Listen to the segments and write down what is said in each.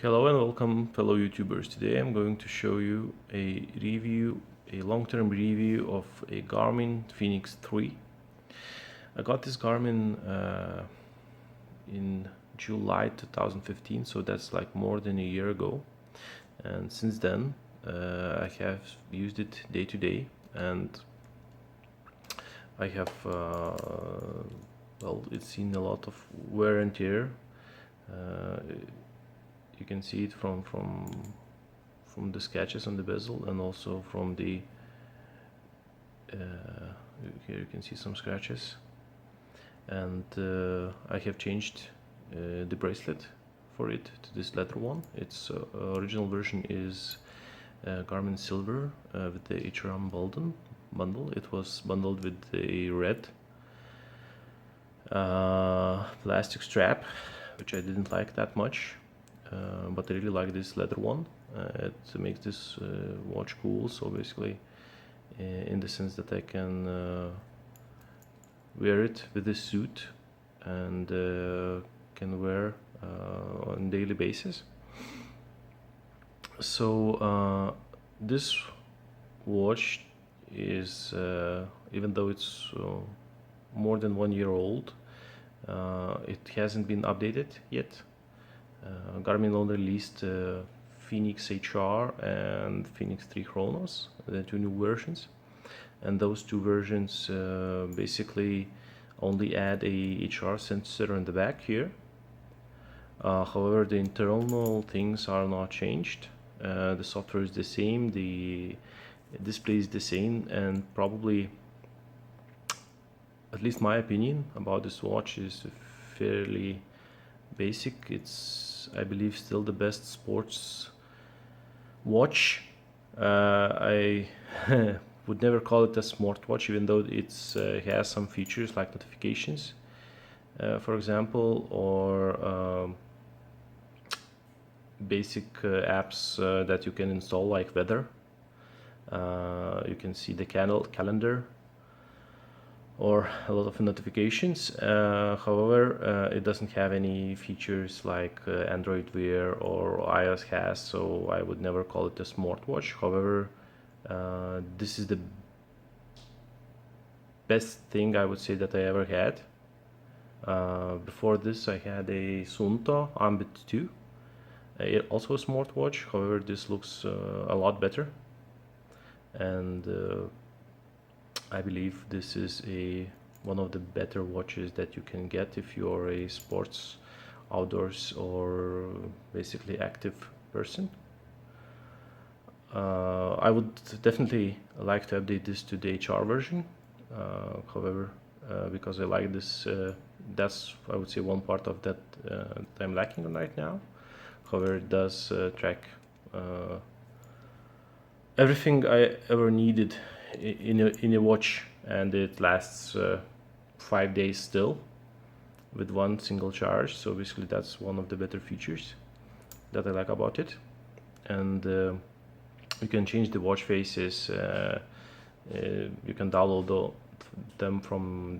Hello and welcome, fellow YouTubers. Today I'm going to show you a long-term review of a Garmin Fenix 3. I got this Garmin in July 2015, so that's like more than a year ago. And since then, I have used it day to day, and I have, it's seen a lot of wear and tear. You can see it from the sketches on the bezel, and also from the here you can see some scratches. And I have changed the bracelet for it to this leather one. Its original version is Garmin Silver with the HRM bundle. It was bundled with a red plastic strap, which I didn't like that much. But I really like this leather one. It makes this watch cool, so basically in the sense that I can wear it with a suit and can wear on a daily basis. So this watch is, even though it's more than 1 year old, it hasn't been updated yet. Garmin only released Fenix HR and Fenix 3 Chronos, the two new versions, and those two versions basically only add a HR sensor in the back here. However, the internal things are not changed. The software is the same, the display is the same, and probably, at least my opinion about this watch is fairly basic. It's, I believe, still the best sports watch. I would never call it a smartwatch, even though it has some features like notifications, for example, or basic apps that you can install, like weather. You can see the calendar, or a lot of notifications. However, it doesn't have any features like Android Wear or iOS has, so I would never call it a smartwatch. However, this is the best thing I would say that I ever had. Before this, I had a Suunto Ambit 2, also a smartwatch. However, this looks a lot better, and I believe this is one of the better watches that you can get if you are a sports, outdoors, or basically active person. I would definitely like to update this to the HR version. However, because I like this, that's, I would say, one part of that that I'm lacking on right now. However, it does track everything I ever needed in a watch, and it lasts 5 days still with one single charge. So basically that's one of the better features that I like about it. And you can change the watch faces. You can download them from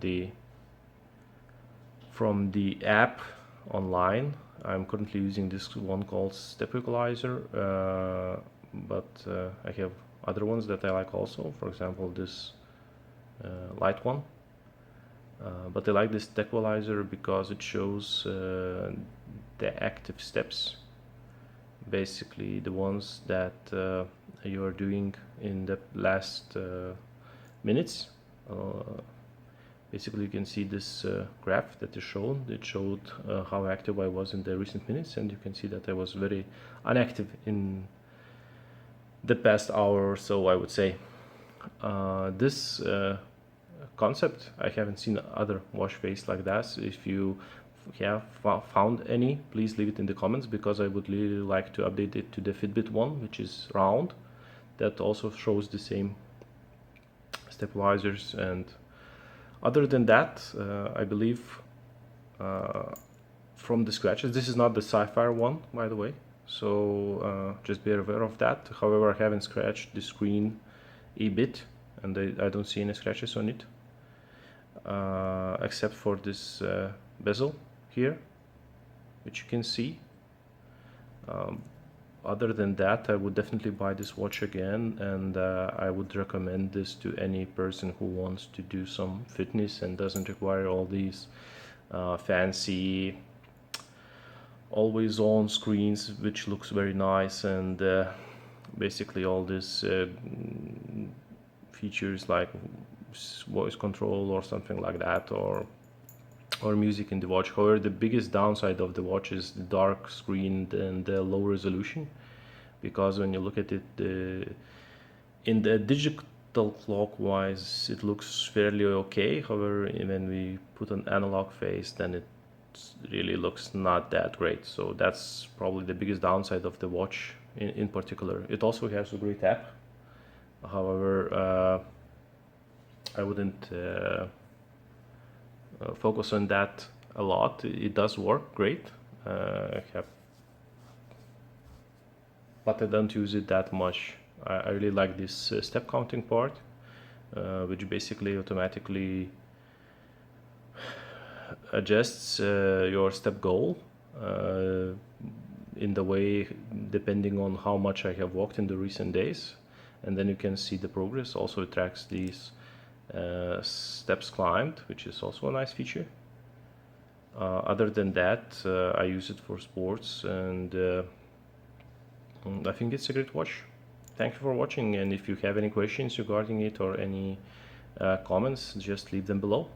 the app online. I'm currently using this one called Step Equalizer, but I have other ones that I like also, for example this light one. But I like this equalizer because it shows the active steps, basically the ones that you are doing in the last minutes. Basically you can see this graph that is shown. It showed how active I was in the recent minutes, and you can see that I was very inactive in the past hour or so, I would say. This concept, I haven't seen other watch face like that. If you have found any, please leave it in the comments, because I would really like to update it to the Fitbit one, which is round, that also shows the same stabilizers. And other than that, I believe from the scratches, this is not the Sapphire one, by the way, so just be aware of that. However, I haven't scratched the screen a bit, and I don't see any scratches on it, except for this bezel here, which you can see. Other than that, I would definitely buy this watch again, and I would recommend this to any person who wants to do some fitness and doesn't require all these fancy always on screens, which looks very nice, and basically all these features like voice control or something like that, or music in the watch. However, the biggest downside of the watch is the dark screen and the low resolution, because when you look at it in the digital clock wise, it looks fairly okay. However, when we put an analog face, then it really looks not that great. So that's probably the biggest downside of the watch in particular. It also has a great app. However, I wouldn't focus on that a lot. It does work great, but I don't use it that much. I really like this step counting part, which basically automatically adjusts your step goal in the way depending on how much I have walked in the recent days, and then you can see the progress. Also, it tracks these steps climbed, which is also a nice feature. Other than that, I use it for sports, and I think it's a great watch. Thank you for watching, and if you have any questions regarding it or any comments, just leave them below.